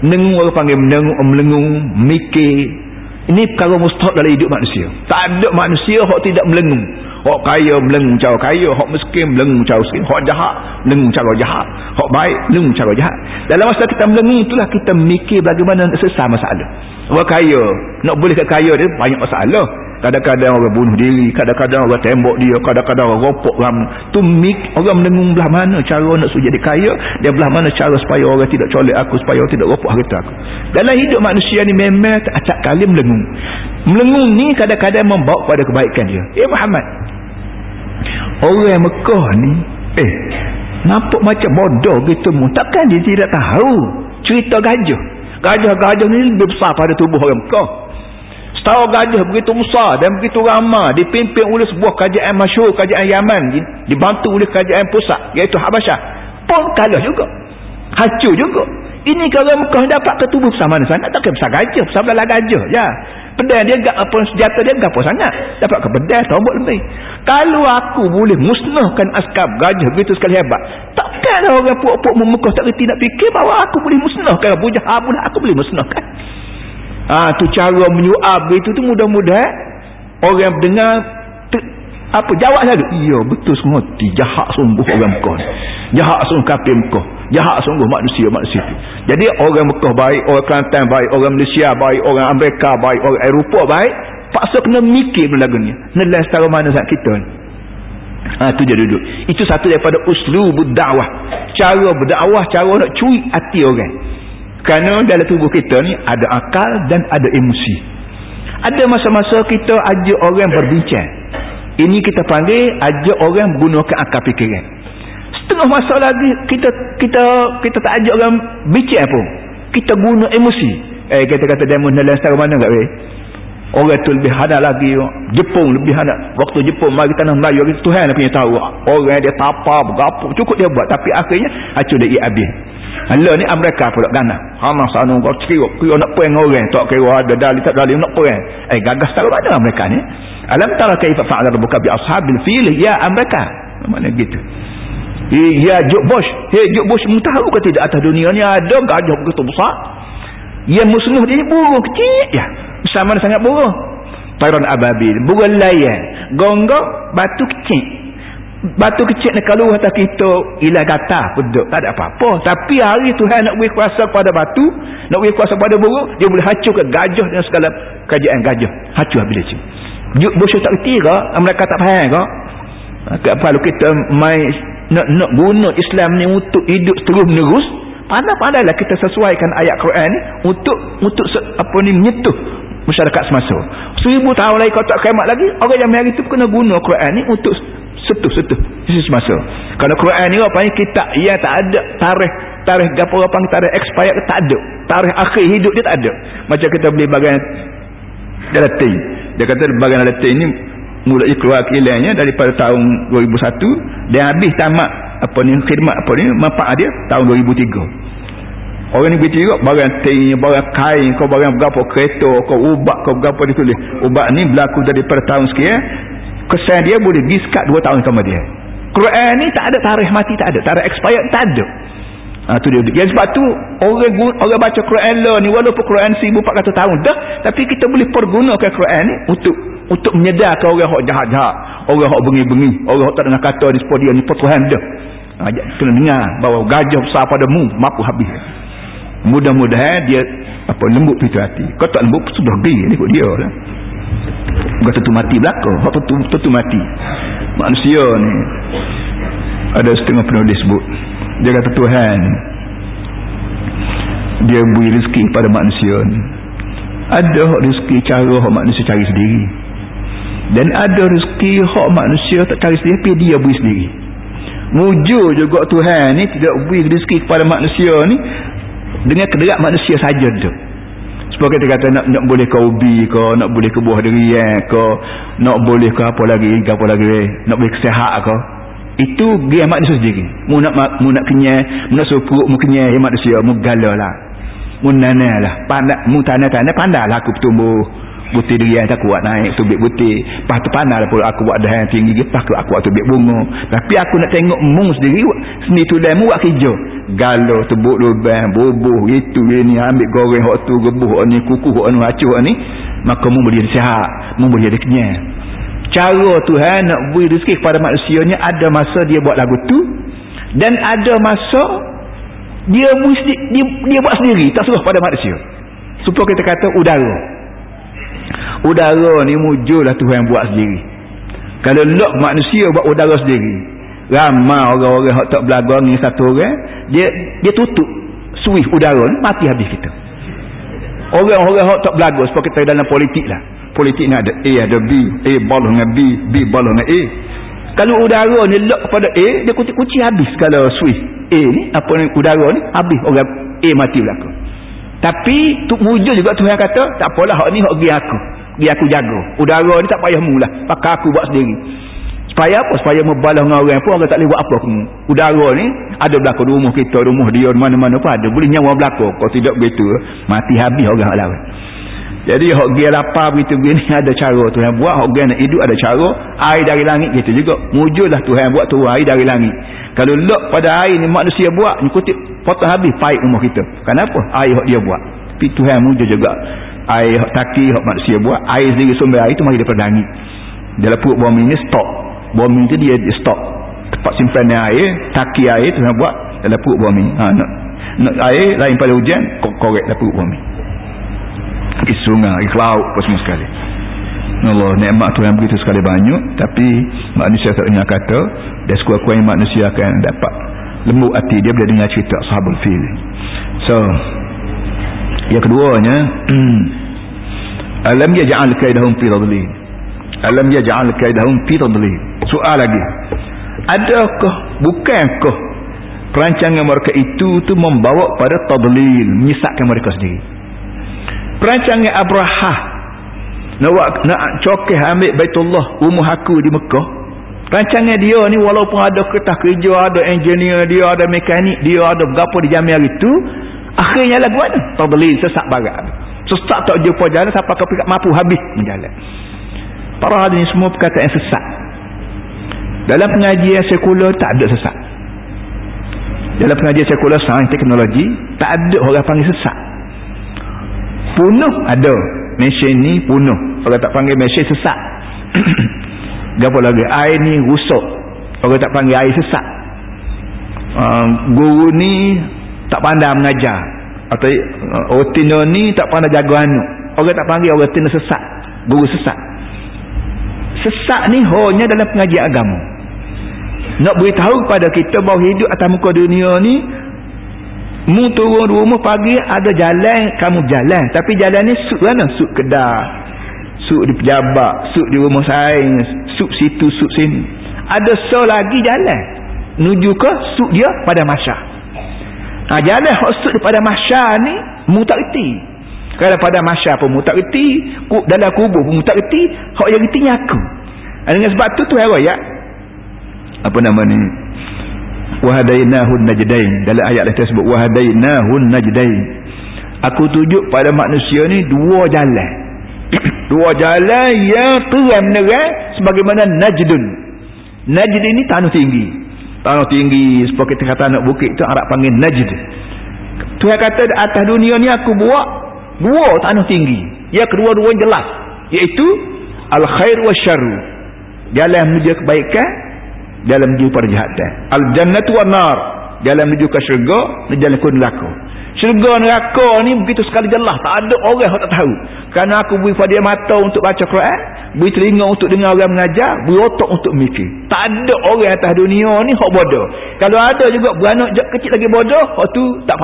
Mendengung orang panggil melengung, mikir. Ini perkara mustahak dalam hidup manusia. Tak ada manusia yang tidak melengung. Hak kaya melengung cara kaya, hak miskin melengung cara miskin, hak jahat melengung cara jahat, hak baik melengung cara jahat. Dalam masa kita melengung itulah kita mikir bagaimana nak selesai masalah. Orang kaya nak boleh kat kaya dia banyak masalah. Kadang-kadang orang bunuh diri, kadang-kadang orang tembak dia, kadang-kadang orang ropok orang tu. Orang melengung belah mana cara nak suruh jadi kaya, dia belah mana cara supaya orang tidak colek aku, supaya orang tidak ropok harta aku. Dalam hidup manusia ni memang acak kali melengung. Melengung ni kadang-kadang membawa kepada kebaikan dia. Muhammad, orang Mekah ni nampak macam bodoh gitu mu. Takkan dia tidak tahu cerita gajah. Gajah ni lebih besar pada tubuh orang Mekah. Setahu gajah begitu besar dan begitu ramai, dipimpin oleh sebuah kerajaan masyhur, kerajaan Yaman, dibantu oleh kerajaan pusat iaitu Habasyah, pun kalah juga, hancur juga. Ini kalau Mekah dapat ke tubuh besar mana sangat, takkan besar gajah, besar belah gajah ya. Pedang dia gak apa, senjata dia gak apa sangat, dapat ke pedang tombak lebih. Kalau aku boleh musnahkan askar gajah begitu sekali hebat, takkan orang puak-puak Mekah tak reti nak fikir bahawa aku boleh musnahkan Abu Jahal pun aku boleh musnahkan. Tu cara menyuap itu tu mudah-mudahan orang dengar apa jawab selalu, iya betul semua, jahat sungguh orang Mekah, jahat sungguh kafir Mekah, jahat sungguh manusia tu. Jadi orang Mekah baik, orang Kelantan baik, orang Malaysia baik, orang Amerika baik, orang Eropah baik, paksa kena mikir lagu ni nelas setara mana saat kita ni. Tu dia duduk. Itu satu daripada uslubud dakwah, cara berdakwah, cara nak curi hati orang. Kerana dalam tubuh kita ni ada akal dan ada emosi. Ada masa-masa kita ajak orang berbincang. Ini kita panggil ajak orang menggunakan akal fikiran. Setengah masa lagi kita tak ajak orang bincang pun, kita guna emosi. Kita kata demo dalam setara mana tak weh? Orang tu lebih hadap lagi. Jepun lebih hadap. Waktu Jepun mari tanah Melayu, Tuhan punya tahu. Orang dia tapa berapa cukup dia buat, tapi akhirnya hancur dia habis. Hala ni Amerika pula ganas. Hana sana kau kira nak perang orang, tak kira ada dalil tak dalil nak perang. Gagas tahu mana Amerika ni? Alam tara kaifa fa'ala rabbuka bi ashabil fil ya Amerika. Mana gitu. Ya George Bush, George Bush tahu ke tidak atas dunia ni ada gajah begitu besar. Ya musnah dia ni burung kecil ya. Besar mana sangat burung. Tayran ababil, burung layan, gonggong batu kecil. Batu kecil ni kalau atas kita ilah gata peduk, tak ada apa-apa. Tapi hari Tuhan nak beri kuasa kepada batu, nak beri kuasa kepada burung, dia boleh hancurkan gajah dengan segala kerajaan gajah. Hancur habis dia. Bosyo tak reti ke? Mereka tak faham ke? Kalau kita main nak guna Islam ni untuk hidup terus menerus, pandai-pandailah kita sesuaikan ayat Quran ni untuk apa ni menyentuh masyarakat semasa. 1000 tahun lagi kalau tak kiamat lagi, orang yang hari tu kena guna Quran ni untuk setuh sisi semasa. Kalau Quran ni apa ni kitab ia tak ada tarikh gapo apa tarikh expired tak ada. Tarikh akhir hidup dia tak ada. Macam kita beli bagian dalam tin. Dia kata bagian dalam tin ni mulai keluar kilangnya daripada tahun 2001 dan habis tamat apa ni khidmat apa ni manfaat dia tahun 2003. Orang ni begitu juga barang tin, barang kain, kau barang berapa kereta, kau ubat, kau berapa ditulis. Ubat ni berlaku daripada tahun sekian. Kesan dia boleh diskat 2 tahun kemudian. Quran ni tak ada tarikh mati, tak ada tarikh expired, tak ada. Tu dia. Yang sebab tu orang baca Quran lah ni walaupun Quran 1400 tahun dah, tapi kita boleh pergunakan Quran ni untuk menyedarkan orang hak jahat-jahat, orang hak bengi-bengi, orang hak tak dengar kata ni sepuluh dia ni Tuhan dah. Kena dengar bahawa gajah besar padamu mampu habis. Mudah-mudahan dia apa lembut pintu hati. Kalau tak lembut sudah geli ikut dia lah. Bukan tentu mati belakang, apa tentu mati. Manusia ni ada setengah penulis sebut, dia kata Tuhan dia beri rezeki pada manusia ni. Ada rezeki cara hak manusia cari sendiri, dan ada rezeki hak manusia tak cari sendiri tapi dia beri sendiri. Mujur juga Tuhan ni tidak beri rezeki kepada manusia ni dengan kederat manusia saja tu. Sebab kita kata nak boleh ke ubi ke, nak boleh ke buah durian ke, nak boleh ke apa lagi, nak boleh ke sehat ke, itu dia manusia sendiri. Mu nak kenyang, mu nak suruh mu kenyang manusia, mu galalah, mu nanalah, mu tanah pandailah aku bertumbuh. Butir durian tak kuat naik tubik butir. Lepas tu pandailah pula aku buat dahan tinggi, lepas tu aku buat tubik bunga. Tapi aku nak tengok mung sendiri seni tu dah mu buat kerja. Galau tebuk lubang, bubuh gitu ni, ambil goreng hok tu, gebuh hok ni, kukuh hok ni, acuh hok ni, maka mu boleh sihat, mu boleh ada kenyang. Cara Tuhan nak beri rezeki kepada manusianya, ada masa dia buat lagu tu dan ada masa dia buat sendiri, tak suruh pada manusia. Supaya kita kata udara ni mujurlah Tuhan buat sendiri. Kalau lok manusia buat udara sendiri, ramai orang-orang yang tak belajar ni satu orang dia tutup switch udara ni, mati habis kita. Orang-orang yang tak belajar, sebab kita dalam politik lah, politik ni ada A ada B, A bola dengan B bola dengan A. Kalau udara ni lok kepada A, dia kunci habis. Kalau switch A ni, apa ni udara ni habis, orang A mati belakang. Tapi tu mujur juga Tuhan kata, tak apalah, hak ni hak gi aku jaga. Udara ni tak payah mu lah, pakai aku buat sendiri. Supaya apa? Supaya membalas dengan orang pun, orang tak boleh buat apa kamu. Udara ni ada belakang rumah kita, rumah dia, mana-mana pun ada, boleh nyawa belakang. Kalau tidak begitu, mati habis orang lawan. Jadi hak dia lapar begitu begini, ada cara Tuhan buat. Hak dia nak hidup ada cara. Air dari langit gitu juga, mujurlah Tuhan buat turun air dari langit. Kalau lok pada air ni manusia buat, ni kutip potong habis paip rumah kita. Kenapa? Air hak dia buat. Tapi Tuhan mujur juga. Air hak taki hak manusia buat, air sendiri, sumber air tu mari daripada langit. Dalam perut bumi ni stok. Bumi tu dia stok. Tempat simpanan air, taki air tu buat dalam perut bumi. Nak air lain pada hujan, korek dalam perut bumi. Di sungai, di laut, apa semua sekali. Allah, nikmat Tuhan begitu sekali banyak, tapi manusia tak dengar kata, dan sekurang-kurangnya manusia akan dapat lembut hati dia bila dengar cerita Ashabul Fil. So, yang keduanya, alam yaj'al kaidahum fi tadlil. Alam yaj'al kaidahum fi tadlil. Soal lagi, adakah bukankah perancangan mereka itu membawa pada tadlil, menyesatkan mereka sendiri? Perancangan Abrahah nak cokeh ambil Baitullah, rumah aku di Mekah, rancangan dia ni walaupun ada kertas kerja, ada engineer dia, ada mekanik dia, ada berapa di jamiah itu, akhirnya lagu mana? Tadlil, sesak barat. Sesak tak jumpa jalan sampai kau mampu habis menjalan. Para hadirin semua perkataan sesat. Dalam pengajian sekular tak ada sesat. Dalam pengajian sekular sains teknologi tak ada orang panggil sesat. Punuh ada. Mesin ni punuh. Orang tak panggil mesin sesat. Gapo lagi? Air ni rusak. Orang tak panggil air sesat. Guru ni tak pandai mengajar, atau Otino ni tak pandai jaga anak, orang tak panggil orang Otino sesat, guru sesat. Sesat ni hanya dalam pengajian agama, nak beritahu kepada kita bahawa hidup atas muka dunia ni, mu turun rumah pagi ada jalan, kamu jalan, tapi jalan ni suk mana? Suk Kedah, suk di pejabat, suk di rumah sains, suk situ, suk sini. Ada so lagi jalan menuju ke suk dia pada masyarakat. Jalan hak daripada mahsyar ni mu tak reti. Kalau pada mahsyar pun mu tak reti, dalam kubur pun mu tak reti, hak yang retinya aku. Dengan sebab tu ayat apa nama ni, wahadainahun najdain, dalam ayat lain tersebut wahadainahun najdain, aku tunjuk pada manusia ni dua jalan. Dua jalan yang terang-terang sebagaimana Najdun. Najd ini tanah tinggi. Tanah tinggi, sebab kita kata anak bukit itu Arab panggil Najd. Tuhan kata atas dunia ni aku buat dua tanah tinggi. Yang kedua-dua jelas, iaitu al-khair wa syarru. Jalan menuju kebaikan, jalan menuju perjahatan. Al-jannatu wa nar, jalan menuju ke syurga, jalan ke neraka. Syurga neraka ni begitu sekali jelas, tak ada orang yang tak tahu. Kerana aku beri pada dia mata untuk baca Quran, beri telinga untuk dengar orang mengajar, beri otak untuk mikir. Tak ada orang atas dunia ni hak bodoh. Kalau ada juga beranak kecil lagi bodoh, hak tu tak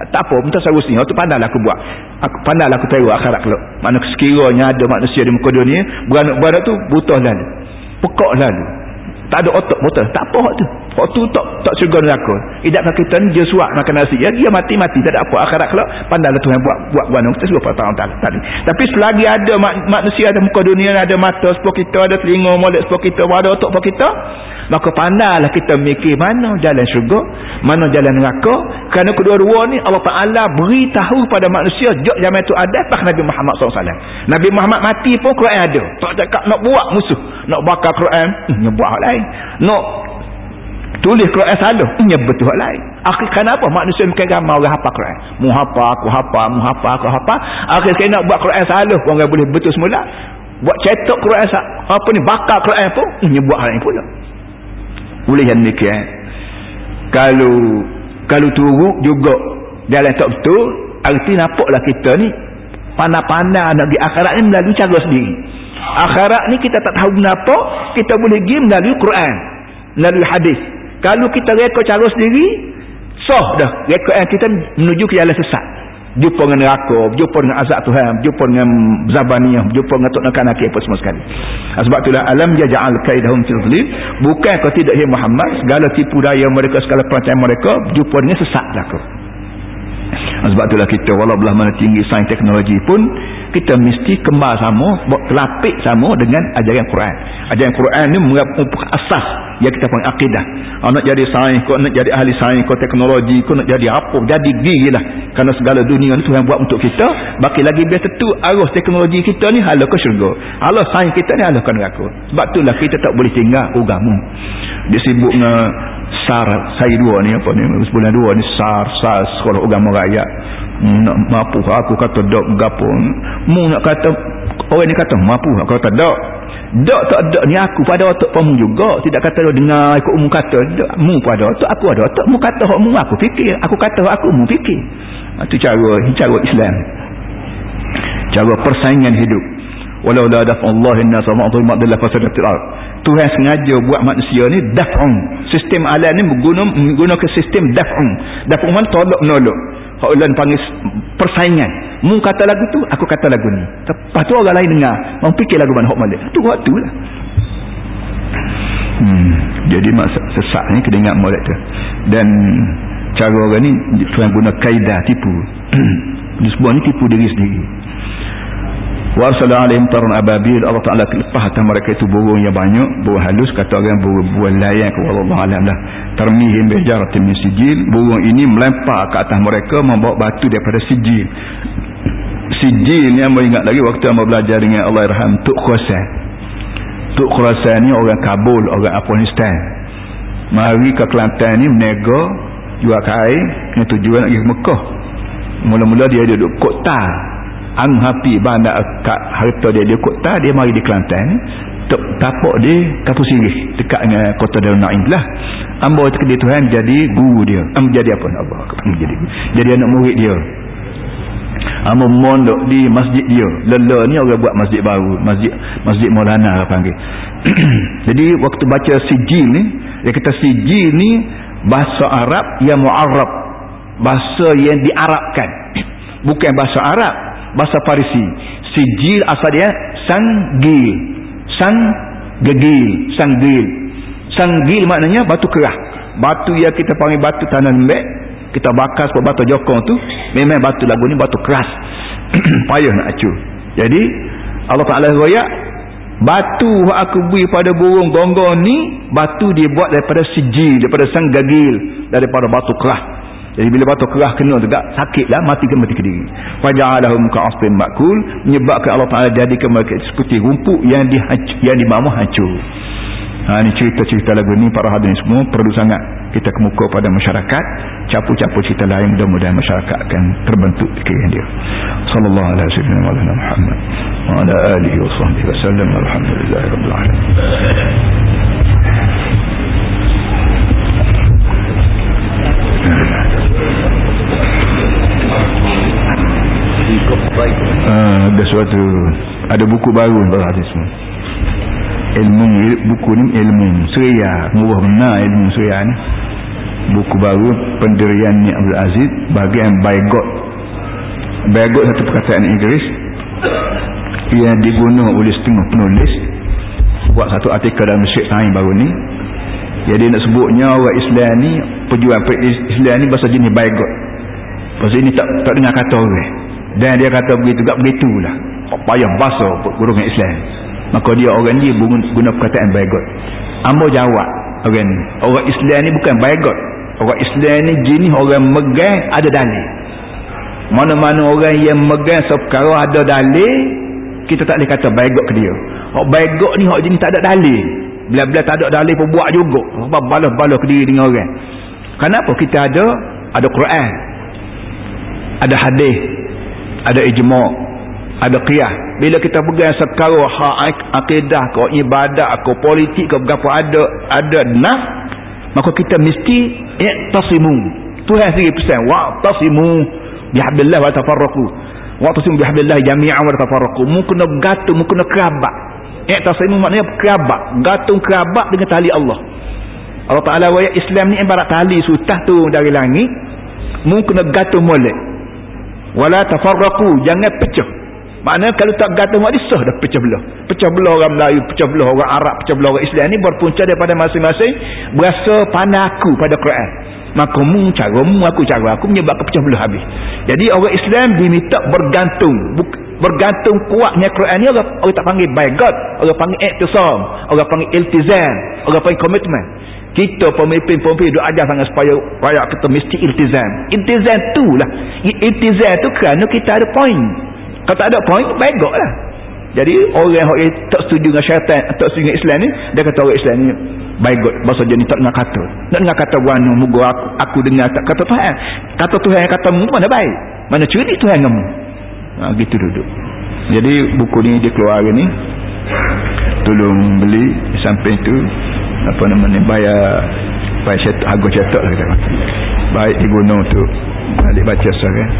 apa, minta solusi. Hak tu pandailah aku buat. Aku pandailah aku tahu akhirat kelak. Mana sekiranya ada manusia di muka dunia, beranak-beranak tu buta lalu, pekak lalu, tak ada otak, betul. Tak apa hak tu. Waktu tak syurga neraka. Idakkan kita ni dia suap makan nasi. Ya, dia mati tak ada apa. Akhirat kelak pandailah Tuhan buat buana kita suruh tahun tadi. Tapi selagi ada manusia ada muka dunia, ada mata sepuluh kita, ada telinga molek sepuluh kita, ada otak sepuluh kita, maka pandailah kita mikir mana jalan syurga, mana jalan neraka. Kerana kedua-dua ni Allah Ta'ala beritahu pada manusia jok zaman tu ada pas Nabi Muhammad SAW. Nabi Muhammad mati pun Quran ada. Tak cakap nak buat musuh, nak bakar Quran, buat hal lain. Nak tulis Quran salah, nyebut hal lain. Akhir kenapa manusia bukan ramai orang hafal Quran. Mu hafal, aku hafal. Akhir sekali nak buat Quran salah, orang boleh betul semula. Buat cetak Quran apa ni, bakar Quran pun nyebut hal lain pula. Boleh yang demikian. Kalau turut juga jalan tak betul, arti nampaklah kita ni pandai-pandai nak pergi akhirat ni melalui cara sendiri. Akhirat ni kita tak tahu kenapa, kita boleh pergi melalui Quran, melalui hadis. Kalau kita reka cara sendiri, sah dah rekaan kita menuju ke jalan sesat. Jumpa dengan neraka, jumpa dengan azab Tuhan, jumpa dengan zabaniyah, jumpa dengan tok nak apa semua sekali. Sebab itulah alam ja'al kaidahum fil dhilal. Bukan kau tidak ya Muhammad, segala tipu daya mereka, segala perancangan mereka jumpa dengan sesat belaka. Sebab itulah kita walau belah mana tinggi sains teknologi pun kita mesti kembal sama, kelapik sama dengan ajaran Quran. Ajaran Quran ni merupakan asas yang kita panggil akidah. Nak jadi sains, kau nak jadi ahli sains, kau teknologi, kau nak jadi apa, jadi dirilah. Kerana segala dunia ni Tuhan buat untuk kita. Baki lagi biar tentu arus teknologi kita ni hala ke syurga, hala sains kita ni hala ke neraka. Sebab itulah kita tak boleh tinggal agama. Dia sibuk dengan SAR saya dua ni apa ni, sebulan dua ni SAR sekolah agama rakyat. Nak mampu aku kata dok gapo, mu nak kata orang ni kata mampu aku kata dok tak ada ni aku pada otak kamu juga, tidak kata dengar ikut mu kata dok, mu pada otak aku ada otak, mu kata hak mu aku fikir, aku kata hak aku mu fikir. Itu cara Islam, cara persaingan hidup. Walau la daf'allahu an-nas wa ma'dhum ma'dalla fasadatil ard. Tuhan sengaja buat manusia ni daf'un. Sistem alam ni menggunakan sistem daf'un. Daf'un man tolak menolok. Hak ulun panggil persaingan. Mu kata lagu tu, aku kata lagu ni. Lepas tu orang lain dengar, mau fikir lagu mana hak malik. Tu waktu lah. Jadi maksud sesak ni kena ingat molek tu. Dan cara orang ni Tuhan guna kaedah tipu. Semua ni tipu diri sendiri. Wa arsala alaihim tarun ababil. Allah Ta'ala lepas atas mereka itu burung yang banyak, burung halus, kata orang burung layan ke wallahu alam lah, tarmihim bijaratin min sijil. Burung ini melempar ke atas mereka membawa batu daripada sijil. Sijil ni amba ingat lagi waktu amba belajar dengan Allahyarham Tok Khurasan. Tok Khurasan ni orang Kabul, orang Afghanistan, mari ke Kelantan ni menega jual kain dengan tujuan nak pergi ke Mekah. Mula-mula dia duduk kota Anghapi bandar kat harta dia kota, dia mari di Kelantan, tapak dia Kapur Sirih dekat dengan kota Darul Naim lah. Amba dia Tuhan jadi guru dia, jadi apa Allah, jadi anak murid dia. Amba mondok di masjid dia. Lela ni orang buat masjid baru, masjid Maulana panggil. Jadi waktu baca sijil ni, dia kata sijil ni bahasa Arab yang mu'arrab, bahasa yang diarabkan, bukan bahasa Arab, bahasa Parsi. Sijil asal dia sanggil. Sanggil maknanya batu kerah. Batu yang kita panggil batu tanah lembek, kita bakar sebab batu jokong tu memang batu lagu ni batu keras. Payah nak acur. Jadi Allah Ta'ala royak batu yang aku beri pada burung gonggong ni, batu dia buat daripada sijil, daripada sanggil, daripada batu kerah. Jadi bila batu kerah kena juga sakitlah, mati ke diri. Faja'alahum ka'asfin ma'kul, menyebabkan Allah Ta'ala jadikan mereka seperti rumput yang dimamah hancur. Ni cerita-cerita lagu ni para hadirin semua perlu sangat kita kemuka pada masyarakat. Capu-capu cerita lain, mudah-mudahan masyarakat akan terbentuk fikiran dia. Sallallahu alaihi wasallam wa ala Muhammad wa ala alihi wa sahbihi wasallam. Alhamdulillahirabbil alamin. Ada buku baru berarti semua. Buku ni ilmu Surya, murah benar ilmu Surya ni. Buku baru pendirian Ni Abdul Aziz bahagian Baygot. Baygot satu perkataan Inggeris yang digunakan oleh setengah penulis buat satu artikel dalam Syekh Sain baru ni. Jadi nak sebutnya orang Islam ni, pejuang Islam ni bahasa jenis baygot. Bahasa ini tak dengar kata orang. Dan dia kata begitu, tak begitulah. Payah bahasa golongan Islam. Maka dia orang ni guna perkataan baygot. Ambo jawab orang ni, orang Islam ni bukan baygot. Orang Islam ni jenis orang megang ada dalil. Mana-mana orang yang megang seperkara ada dalil, kita tak boleh kata baygot ke dia. Orang baygot ni orang jenis tak ada dalil. Bila-bila tak ada dalil pun buat juga. Balas-balas ke diri dengan orang. Kenapa? Kita ada Quran, ada hadis, ada ijma', ada qiyas. Bila kita pegang sekarang hak akidah ke ibadat ke politik ke berapa ada nas, maka kita mesti i'tasimu. Tuhan sendiri pesan wa'tasimu bihablillah wa tafarraqu. Wa'tasimu bihablillah jami'an wa tafarraqu. Mu kena bergantung, mu kena kerabat. I'tasimu maknanya kerabat, gantung kerabat dengan tali Allah. Allah Taala wa Islam ni ibarat tali sutah tu dari langit. Mu kena gantung molek. Wala tafarraqu, jangan pecah. Maknanya kalau tak gantung mak disah dah pecah belah. Pecah belah orang Melayu, pecah belah orang Arab, pecah belah orang Islam ni berpunca daripada masing-masing berasa pandai aku pada Quran. Maka mu caramu, aku cara aku menyebabkan pecah belah habis. Jadi orang Islam diminta bergantung. Bergantung kuatnya Quran ni orang tak panggil by God, orang panggil iktisam, orang panggil iltizam, orang panggil komitmen. Kita pemimpin-pemimpin duk ajar sangat supaya rakyat kita mesti iltizam. Iltizam tu lah. Iltizam tu kerana kita ada point. Kalau tak ada point, by God lah. Jadi orang yang tak setuju dengan syaitan, tak setuju dengan Islam ni, dia kata orang Islam ni by God. Bahasa jenis tak dengar kata. Tak dengar kata wano muga aku dengar tak kata Tuhan. Kata Tuhan yang kata mu mana baik. Mana cerdik Tuhan kamu. Gitu duduk. Jadi buku ni dia keluar hari ni, tolong beli. Sampai tu apa namanya, bayar cetak, harga cetak lah kita. Baik diguna untuk balik baca sekarang.